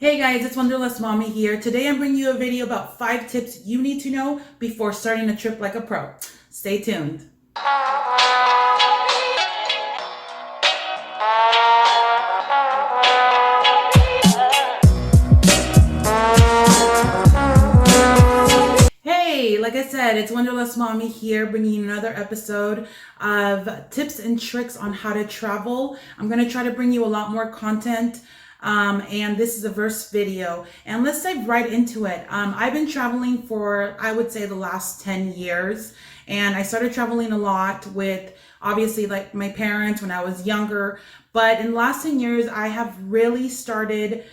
Hey guys, it's Wanderlust Mommy here. Today I'm bringing you a video about 5 tips you need to know before starting a trip like a pro. Stay tuned. Hey, like I said, it's Wanderlust Mommy here bringing you another episode of tips and tricks on how to travel. I'm going to try to bring you a lot more content. And this is a verse video, and let's dive right into it. I've been traveling for, I would say, the last 10 years, and I started traveling a lot with obviously like my parents when I was younger. But in the last 10 years, I have really started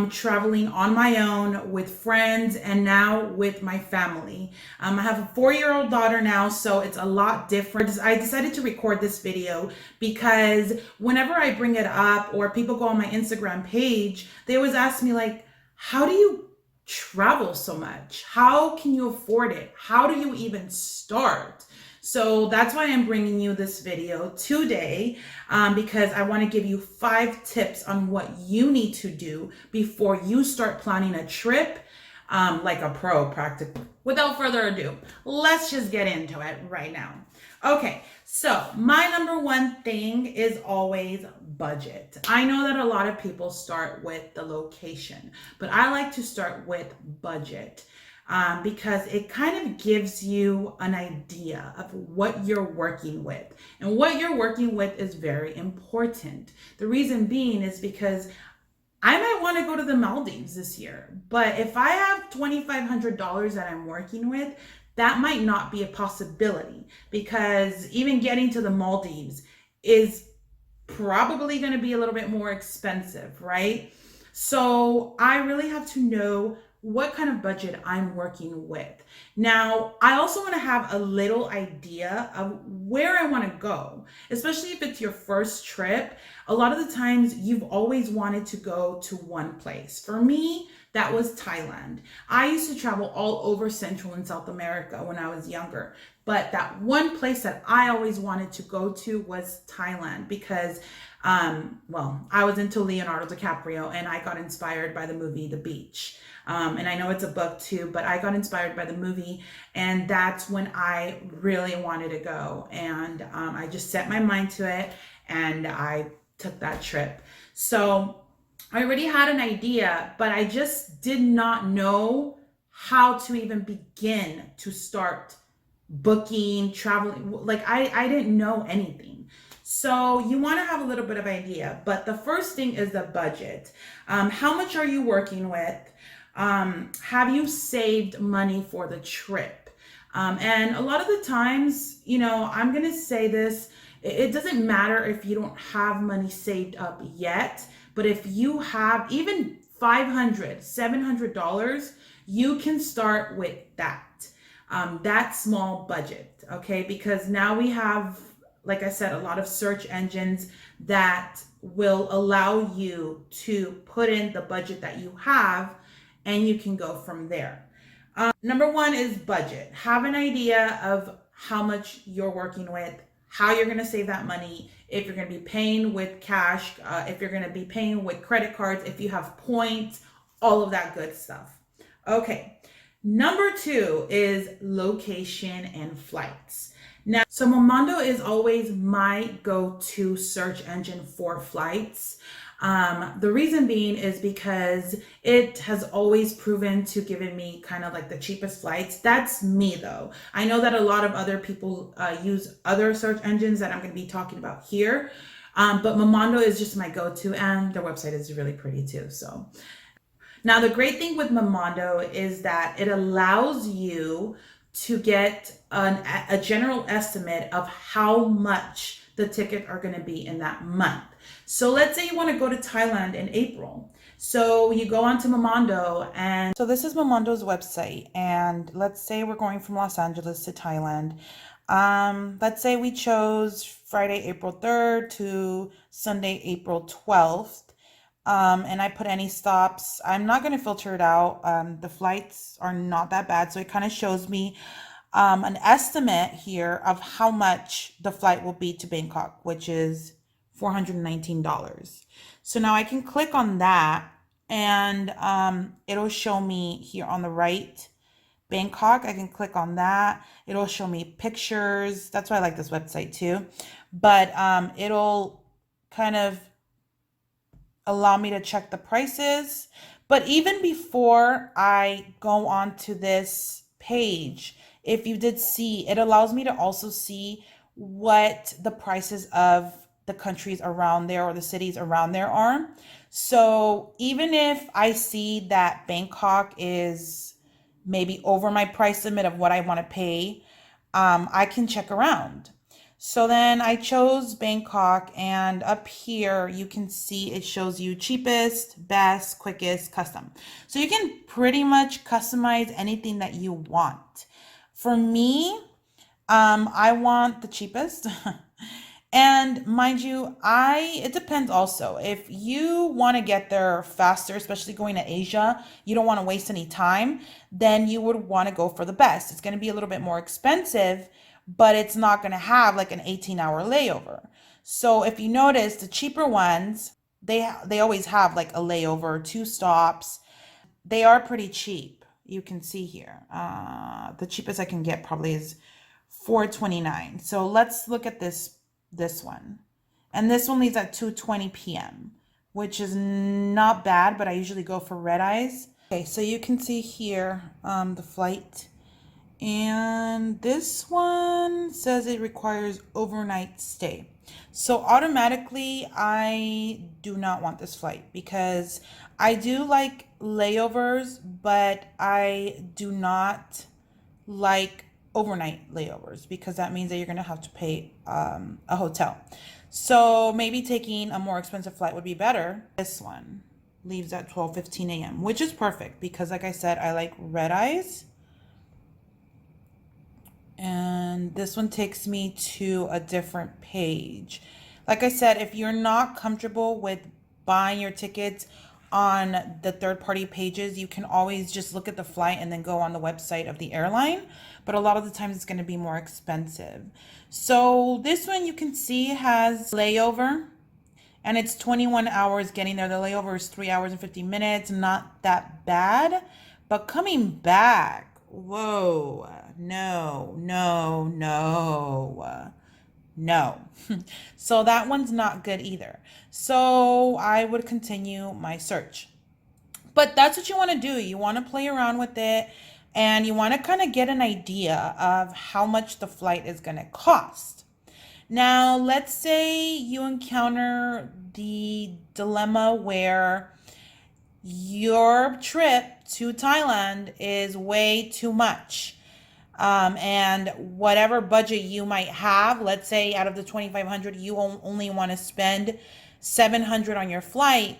traveling on my own with friends and now with my family. I have a 4-year-old daughter now, so it's a lot different. I decided to record this video because whenever I bring it up or people go on my Instagram page, they always ask me like, how do you travel so much? How can you afford it? How do you even start? So that's why I'm bringing you this video today, because I want to give you 5 tips on what you need to do before you start planning a trip like a pro practically. Without further ado, let's just get into it right now. Okay, so my number one thing is always budget. I know that a lot of people start with the location, but I like to start with budget. Because it kind of gives you an idea of what you're working with. And what you're working with is very important. The reason being is because I might want to go to the Maldives this year, but if I have $2,500 that I'm working with, that might not be a possibility, because even getting to the Maldives is probably going to be a little bit more expensive, right? So I really have to know what kind of budget I'm working with. Now, I also want to have a little idea of where I want to go, especially if it's your first trip. A lot of the times you've always wanted to go to one place. For me, that was Thailand. I used to travel all over Central and South America when I was younger, but that one place that I always wanted to go to was Thailand because I was into Leonardo DiCaprio and I got inspired by the movie The Beach. And I know it's a book too, but I got inspired by the movie, and that's when I really wanted to go. And I just set my mind to it and I took that trip. So I already had an idea, but I just did not know how to even begin to start booking, traveling. Like I didn't know anything. So you want to have a little bit of idea, but the first thing is the budget. How much are you working with? Have you saved money for the trip? And a lot of the times, I'm going to say this, it doesn't matter if you don't have money saved up yet, but if you have even $500, $700, you can start with that small budget, okay? Because now we have, like I said, a lot of search engines that will allow you to put in the budget that you have, and you can go from there. Number one is budget. Have an idea of how much you're working with, how you're going to save that money, if you're going to be paying with cash, if you're going to be paying with credit cards, if you have points, all of that good stuff. Okay. Number 2 is location and flights. Now, so Momondo is always my go-to search engine for flights. The reason being is because it has always proven to given me kind of like the cheapest flights. That's me though. I know that a lot of other people use other search engines that I'm going to be talking about here. But Momondo is just my go-to, and their website is really pretty too. So now the great thing with Momondo is that it allows you to get a general estimate of how much the tickets are going to be in that month. So let's say you want to go to Thailand in April. So you go onto Momondo, and so this is Momondo's website. And let's say we're going from Los Angeles to Thailand. Let's say we chose Friday, April 3rd to Sunday, April 12th. And I put any stops. I'm not going to filter it out. The flights are not that bad. So it kind of shows me an estimate here of how much the flight will be to Bangkok, which is $419. So now I can click on that and it'll show me here on the right Bangkok. I can click on that. It'll show me pictures. That's why I like this website too. But it'll kind of allow me to check the prices. But even before I go on to this page, if you did see, it allows me to also see what the prices of the countries around there or the cities around there are. So even if I see that Bangkok is maybe over my price limit of what I want to pay, I can check around. So then I chose Bangkok, and up here you can see it shows you cheapest, best, quickest, custom. So you can pretty much customize anything that you want. For me, I want the cheapest. And mind you, it depends also. If you want to get there faster, especially going to Asia, you don't want to waste any time, then you would want to go for the best. It's going to be a little bit more expensive, but it's not going to have like an 18-hour layover. So if you notice, the cheaper ones, they always have like a layover, 2 stops. They are pretty cheap. You can see here. The cheapest I can get probably is $4.29. So let's look at this one. And this one leaves at 2:20 p.m., which is not bad, but I usually go for red eyes. Okay, so you can see here the flight. And this one says it requires overnight stay. So automatically, I do not want this flight because I do like layovers, but I do not like overnight layovers because that means that you're going to have to pay a hotel. So maybe taking a more expensive flight would be better. This one leaves at 12:15 a.m., which is perfect because, like I said, I like red eyes. And this one takes me to a different page. Like I said, if you're not comfortable with buying your tickets on the third-party pages, you can always just look at the flight and then go on the website of the airline. But a lot of the times it's going to be more expensive. So this one you can see has layover, and it's 21 hours getting there. The layover is 3 hours and 50 minutes. Not that bad. But coming back, whoa, no, no, no, no. So that one's not good either. So I would continue my search. But that's what you want to do. You want to play around with it, and you want to kind of get an idea of how much the flight is going to cost. Now, let's say you encounter the dilemma where your trip to Thailand is way too much. And whatever budget you might have, let's say out of the 2,500, you only want to spend 700 on your flight.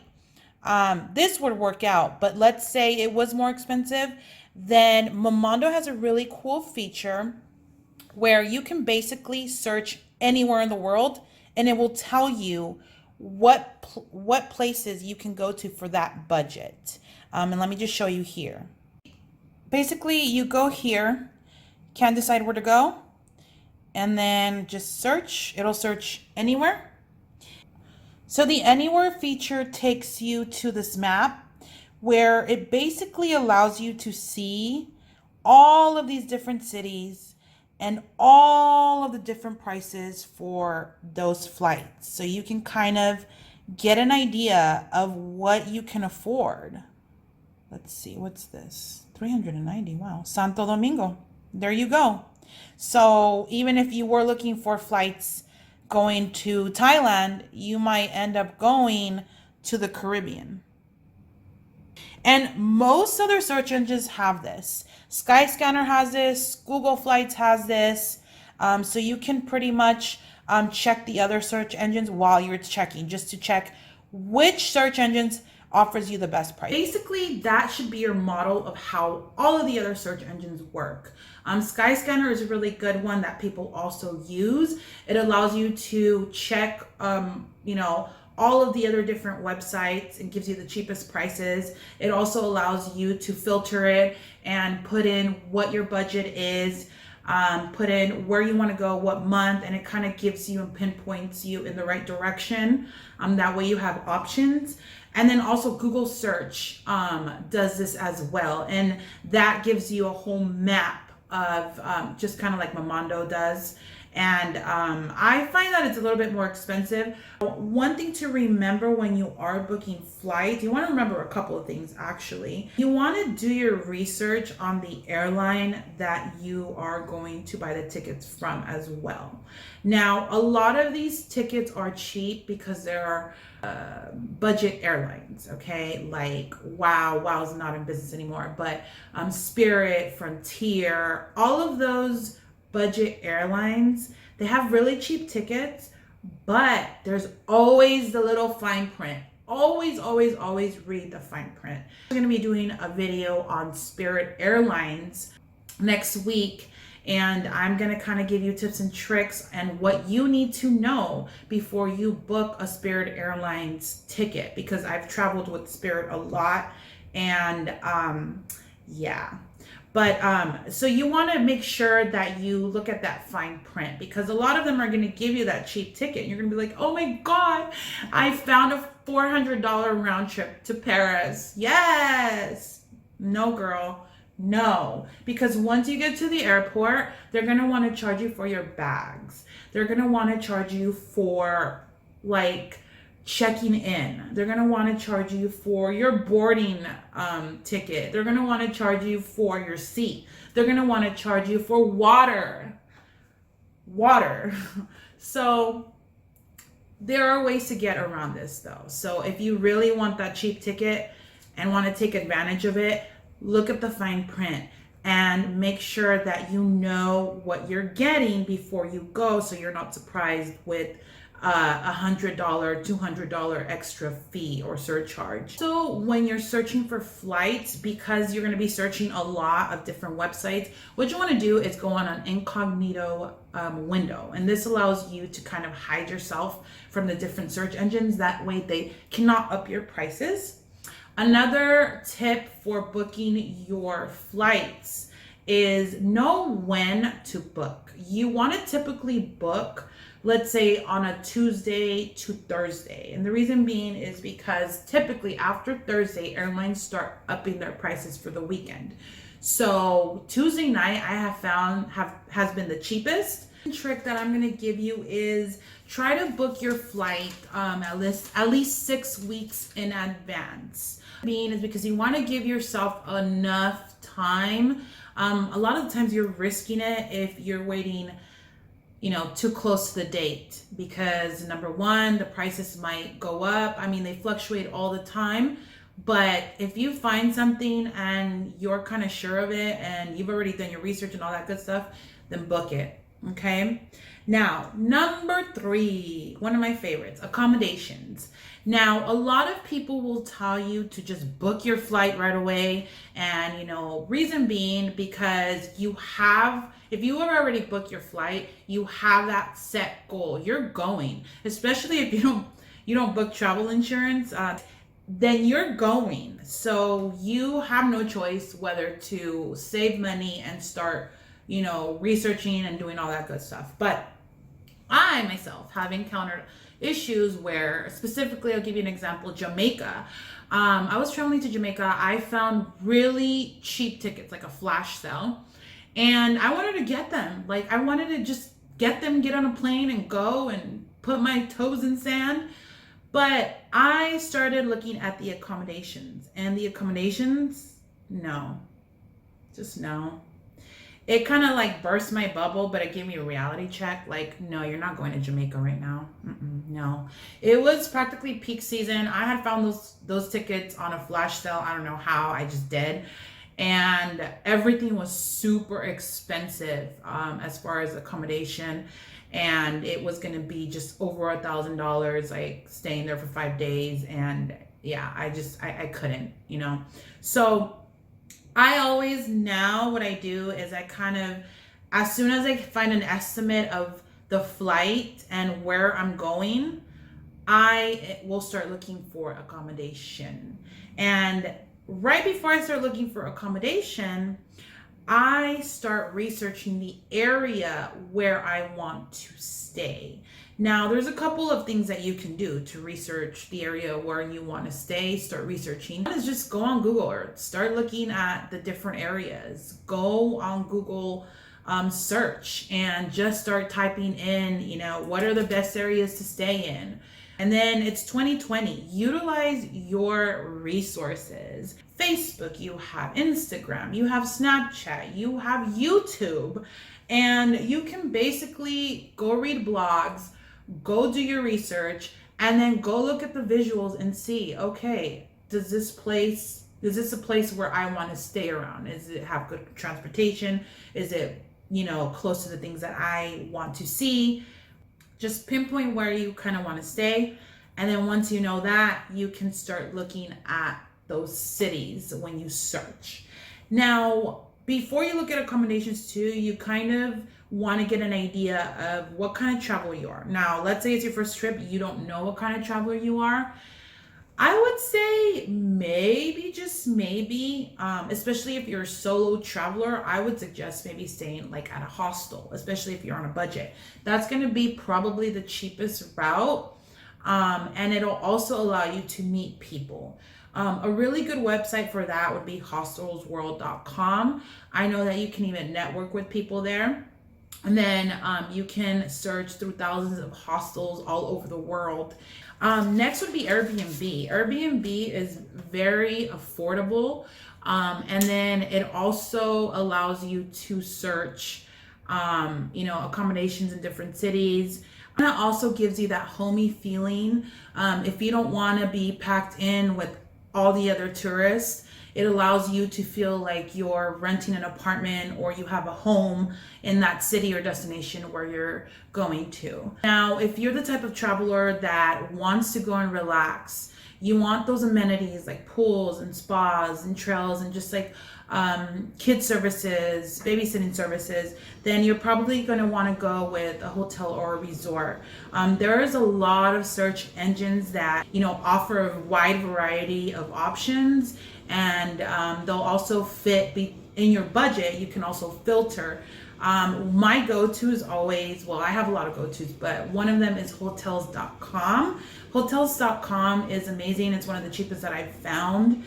This would work out, but let's say it was more expensive, then Momondo has a really cool feature where you can basically search anywhere in the world and it will tell you what places you can go to for that budget. And let me just show you here. Basically, you go here, can't decide where to go, and then just search. It'll search anywhere. So the anywhere feature takes you to this map where it basically allows you to see all of these different cities and all of the different prices for those flights. So you can kind of get an idea of what you can afford. Let's see, what's this? 390, wow. Santo Domingo. There you go. So even if you were looking for flights going to Thailand, you might end up going to the Caribbean. And most other search engines have this. Skyscanner has this, Google Flights has this. So you can pretty much check the other search engines while you're checking, just to check which search engines offers you the best price. Basically, that should be your model of how all of the other search engines work. Skyscanner is a really good one that people also use. It allows you to check, all of the other different websites and gives you the cheapest prices. It also allows you to filter it and put in what your budget is, put in where you want to go, what month, and it kind of gives you and pinpoints you in the right direction. That way you have options. And then also Google search does this as well. And that gives you a whole map of just kind of like Momondo does. And I find that it's a little bit more expensive. One thing to remember when you are booking flights, you want to remember a couple of things actually. You want to do your research on the airline that you are going to buy the tickets from as well. Now, a lot of these tickets are cheap because there are budget airlines, okay? Like Wow's not in business anymore, but Spirit, Frontier, all of those budget airlines, they have really cheap tickets, but there's always the little fine print. Always read the fine print. We're going to be doing a video on Spirit Airlines next week, and I'm going to kind of give you tips and tricks and what you need to know before you book a Spirit Airlines ticket, because I've traveled with Spirit a lot, and yeah. But so you want to make sure that you look at that fine print, because a lot of them are going to give you that cheap ticket. You're going to be like, oh my God, I found a $400 round trip to Paris. Yes. No, girl. No. Because once you get to the airport, they're going to want to charge you for your bags. They're going to want to charge you for like checking in. They're going to want to charge you for your boarding ticket. They're going to want to charge you for your seat. They're going to want to charge you for water. So there are ways to get around this though. So if you really want that cheap ticket and want to take advantage of it, look at the fine print and make sure that you know what you're getting before you go, so you're not surprised with $100, $200 extra fee or surcharge. So when you're searching for flights, because you're going to be searching a lot of different websites, what you want to do is go on an incognito window, and this allows you to kind of hide yourself from the different search engines. That way they cannot up your prices. Another tip for booking your flights is know when to book. You want to typically book, let's say, on a Tuesday to Thursday. And the reason being is because typically after Thursday, airlines start upping their prices for the weekend. So Tuesday night, I have found has been the cheapest. The trick that I'm going to give you is try to book your flight at least 6 weeks in advance. Being is because you want to give yourself enough time. A lot of the times you're risking it if you're waiting too close to the date, because number one, the prices might go up. I mean, they fluctuate all the time, but if you find something and you're kind of sure of it and you've already done your research and all that good stuff, then book it. Okay. Now, number 3, one of my favorites, accommodations. Now, a lot of people will tell you to just book your flight right away. And, reason being, because if you have already booked your flight, you have that set goal. You're going, especially if you don't book travel insurance, then you're going. So you have no choice whether to save money and start, researching and doing all that good stuff. But I myself have encountered issues where, specifically, I'll give you an example, Jamaica. I was traveling to Jamaica. I found really cheap tickets, like a flash sale. And I wanted to get them. Like, I wanted to just get on a plane and go and put my toes in sand. But I started looking at the accommodations. And the accommodations, no. Just no. It kind of like burst my bubble, but it gave me a reality check. Like, no, you're not going to Jamaica right now. No. It was practically peak season. I had found those tickets on a flash sale. I don't know how. I just did. And everything was super expensive as far as accommodation. And it was going to be just over $1,000, like staying there for 5 days. And yeah, I couldn't, So I always, now what I do is I kind of, as soon as I find an estimate of the flight and where I'm going, I will start looking for accommodation. And right before I start looking for accommodation, I start researching the area where I want to stay. Now, there's a couple of things that you can do to research the area where you want to stay, start researching. One is just go on Google Earth, start looking at the different areas. Go on Google search and just start typing in, what are the best areas to stay in. And then it's 2020. Utilize your resources. Facebook, you have Instagram, you have Snapchat, you have YouTube, and you can basically go read blogs, go do your research, and then go look at the visuals and see, okay, is this a place where I want to stay around? Does it have good transportation? Is it, close to the things that I want to see? Just pinpoint where you kind of want to stay. And then once you know that, you can start looking at those cities when you search. Now, before you look at accommodations too, you kind of want to get an idea of what kind of traveler you are. Now, let's say it's your first trip, you don't know what kind of traveler you are. I would say maybe, just maybe, especially if you're a solo traveler, I would suggest maybe staying like at a hostel, especially if you're on a budget. That's going to be probably the cheapest route. And it'll also allow you to meet people. A really good website for that would be hostelsworld.com. I know that you can even network with people there. And then you can search through thousands of hostels all over the world. Next would be Airbnb. Airbnb is very affordable. And then it also allows you to search, accommodations in different cities. And it also gives you that homey feeling. If you don't want to be packed in with all the other tourists, it allows you to feel like you're renting an apartment or you have a home in that city or destination where you're going to. Now, if you're the type of traveler that wants to go and relax, you want those amenities like pools and spas and trails and just like kid services, babysitting services, then you're probably going to want to go with a hotel or a resort. There is a lot of search engines that offer a wide variety of options, and they'll also fit in your budget. You can also filter. My go-to is always, I have a lot of go-tos, but one of them is hotels.com. Hotels.com is amazing. It's one of the cheapest that I've found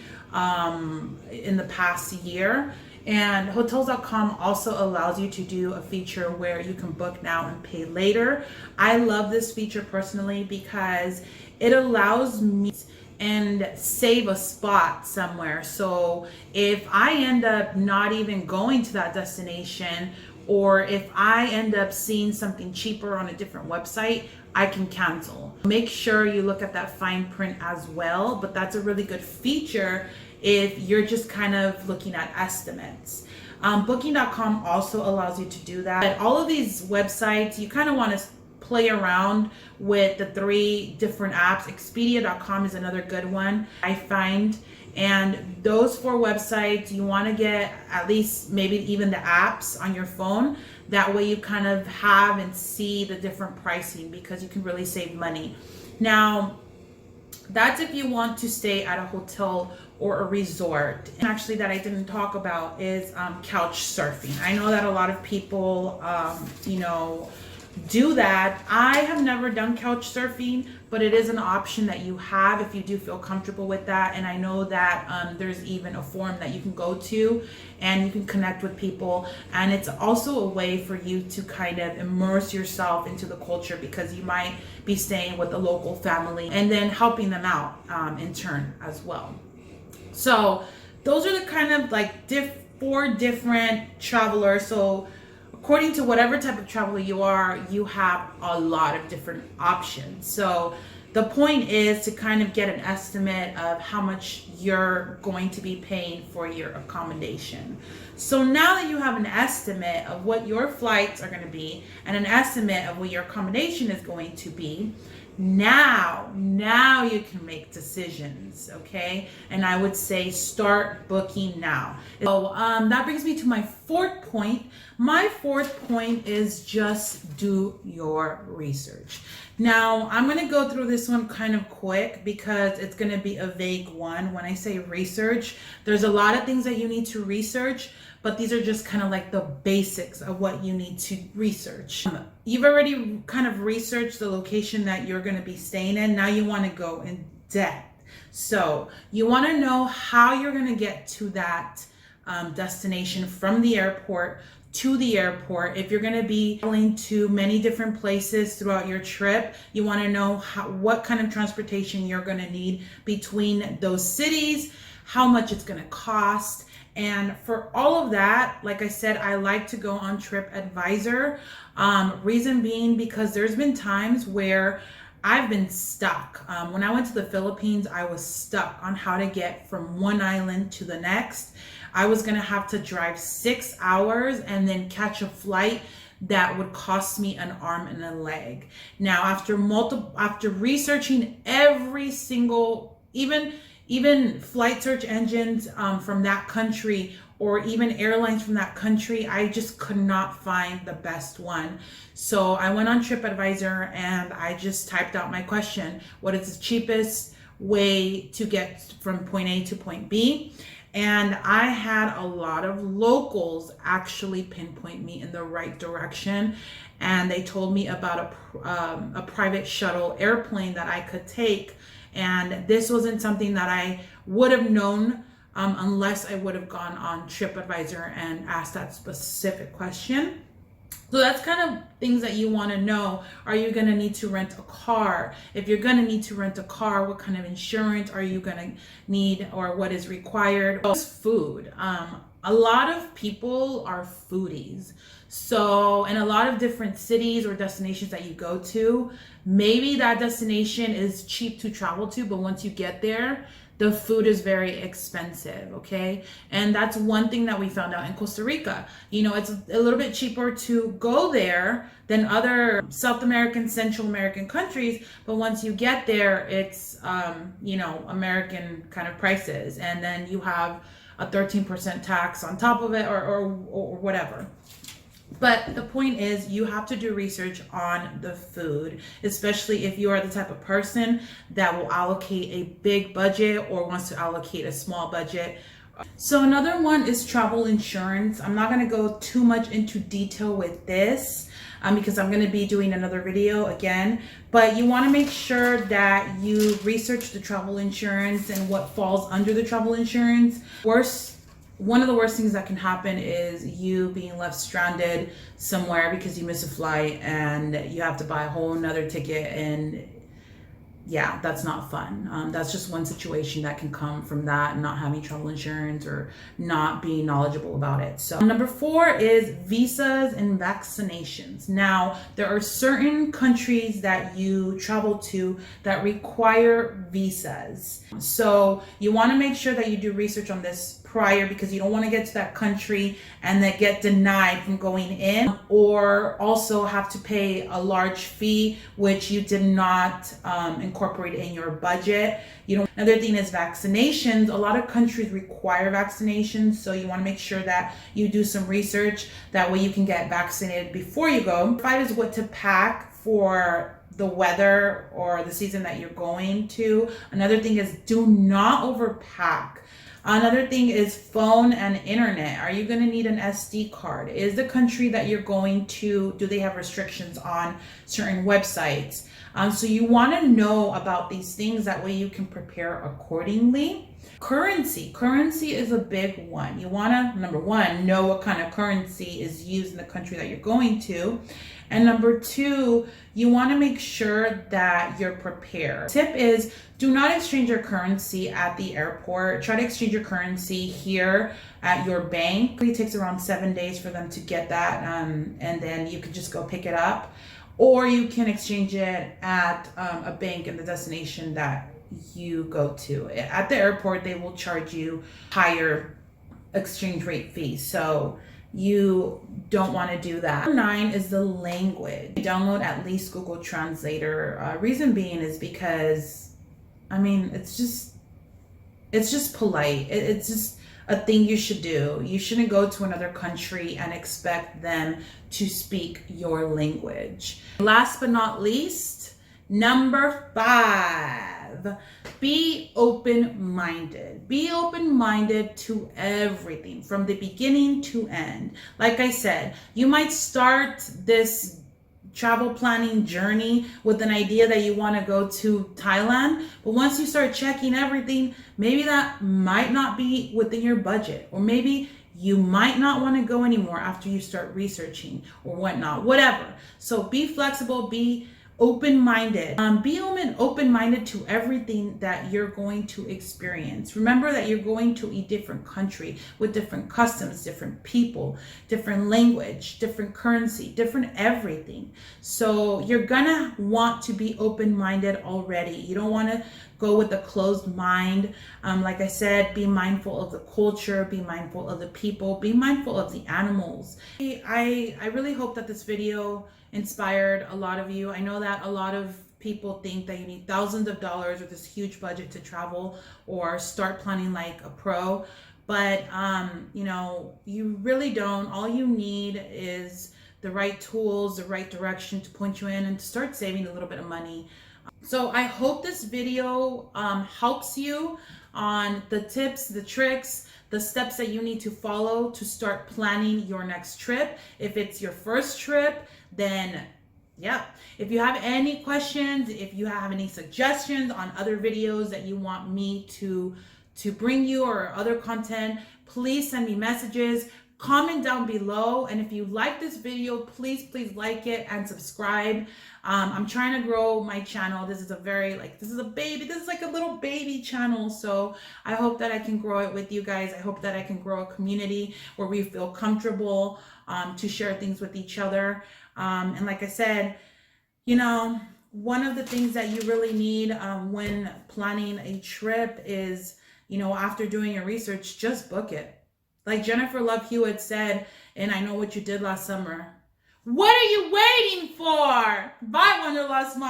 in the past year. And hotels.com also allows you to do a feature where you can book now and pay later. I love this feature personally because it allows me and save a spot somewhere. So if I end up not even going to that destination, or if I end up seeing something cheaper on a different website, I can cancel. Make sure you look at that fine print as well, but that's a really good feature if you're just kind of looking at estimates. Booking.com also allows you to do that. But all of these websites, you kind of want to play around with the 3 different apps. Expedia.com is another good one I find. And those 4 websites, you want to get at least maybe even the apps on your phone. That way you kind of have and see the different pricing, because you can really save money. Now, that's if you want to stay at a hotel or a resort. And actually that I didn't talk about is couch surfing. I know that a lot of people, do that. I have never done couch surfing, but it is an option that you have if you do feel comfortable with that. And I know that there's even a forum that you can go to and you can connect with people. And it's also a way for you to kind of immerse yourself into the culture, because you might be staying with a local family and then helping them out in turn as well. So those are the kind of like 4 different travelers. So according to whatever type of traveler you are, you have a lot of different options. So the point is to kind of get an estimate of how much you're going to be paying for your accommodation. So now that you have an estimate of what your flights are going to be and an estimate of what your accommodation is going to be, now you can make decisions, okay? And I would say start booking now. So that brings me to my fourth point. My fourth point is just do your research. Now, I'm going to go through this one kind of quick because it's going to be a vague one. When I say research, there's a lot of things that you need to research, but these are just kind of like the basics of what you need to research. You've already kind of researched the location that you're going to be staying in. Now you want to go in depth. So you want to know how you're going to get to that destination from the airport to the airport. If you're going to be traveling to many different places throughout your trip, you want to know what kind of transportation you're going to need between those cities, how much it's going to cost. And for all of that, like I said, I like to go on TripAdvisor. Reason being because there's been times where I've been stuck. When I went to the Philippines, I was stuck on how to get from one island to the next. I was gonna have to drive 6 hours and then catch a flight that would cost me an arm and a leg. Now, after researching every single, even flight search engines from that country, or even airlines from that country, I just could not find the best one. So I went on TripAdvisor and I just typed out my question: what is the cheapest way to get from point A to point B? And I had a lot of locals actually pinpoint me in the right direction. And they told me about a private shuttle airplane that I could take. And this wasn't something that I would have known unless I would have gone on TripAdvisor and asked that specific question. So that's kind of things that you want to know. Are you going to need to rent a car? If you're going to need to rent a car, what kind of insurance are you going to need, or what is required? Food. A lot of people are foodies. So in a lot of different cities or destinations that you go to, maybe that destination is cheap to travel to, but once you get there, the food is very expensive, okay? And that's one thing that we found out in Costa Rica. You know, it's a little bit cheaper to go there than other South American, Central American countries, but once you get there, it's, American kind of prices. And then you have a 13% tax on top of it, or whatever. But the point is, you have to do research on the food, especially if you are the type of person that will allocate a big budget or wants to allocate a small budget. So another one is travel insurance. I'm not going to go too much into detail with this because I'm going to be doing another video again. But you want to make sure that you research the travel insurance and what falls under the travel insurance. One of the worst things that can happen is you being left stranded somewhere because you miss a flight and you have to buy a whole nother ticket, and yeah, that's not fun. That's just one situation that can come from that, not having travel insurance or not being knowledgeable about it. So number 4 is visas and vaccinations. Now, there are certain countries that you travel to that require visas. So you want to make sure that you do research on this prior, because you don't want to get to that country and then get denied from going in, or also have to pay a large fee which you did not incorporate in your budget. Another thing is vaccinations. A lot of countries require vaccinations, so you want to make sure that you do some research. That way you can get vaccinated before you go. 5 is what to pack for the weather or the season that you're going to. Another thing is, do not overpack. Another thing is phone and internet. Are you going to need an SD card? Is the country that you're going to, do they have restrictions on certain websites? So you want to know about these things. That way you can prepare accordingly. Currency is a big one. You want to, number 1, know what kind of currency is used in the country that you're going to. And number 2, you want to make sure that you're prepared. Tip is, do not exchange your currency at the airport. Try to exchange your currency here at your bank. It takes around 7 days for them to get that, and then you can just go pick it up. Or you can exchange it at a bank in the destination that you go to. At the airport, they will charge you higher exchange rate fees. So you don't want to do that. Number 9 is the language. Download at least Google Translator. Reason being is because, it's just polite. It's just a thing you should do. You shouldn't go to another country and expect them to speak your language. Last but not least, number 5, be open-minded. Be open-minded to everything from the beginning to end. Like I said, you might start this travel planning journey with an idea that you want to go to Thailand, but once you start checking everything, maybe that might not be within your budget, or maybe you might not want to go anymore after you start researching or whatnot, whatever. So be flexible, be open-minded. Be open-minded to everything that you're going to experience. Remember that you're going to a different country with different customs, different people, different language, different currency, different everything. So you're gonna want to be open-minded already. You don't want to go with a closed mind. Like I said, be mindful of the culture, be mindful of the people, be mindful of the animals. I really hope that this video inspired a lot of you. I know that a lot of people think that you need thousands of dollars with this huge budget to travel or start planning like a pro, but you know, you really don't. All you need is the right tools, the right direction to point you in, and to start saving a little bit of money. So I hope this video helps you on the tips, the tricks, the steps that you need to follow to start planning your next trip. If it's your first trip, then yeah. If you have any questions, if you have any suggestions on other videos that you want me to bring you or other content, please send me messages. Comment down below, and if you like this video, please like it and subscribe. I'm trying to grow my channel. This is a baby. This is like a little baby channel, so I hope that I can grow it with you guys. I hope that I can grow a community where we feel comfortable to share things with each other. And like I said, you know, one of the things that you really need when planning a trip is, you know, after doing your research, just book it. Like Jennifer Love Hewitt said, and I Know What You Did Last Summer. What are you waiting for? Bye, Wanderlust Mom.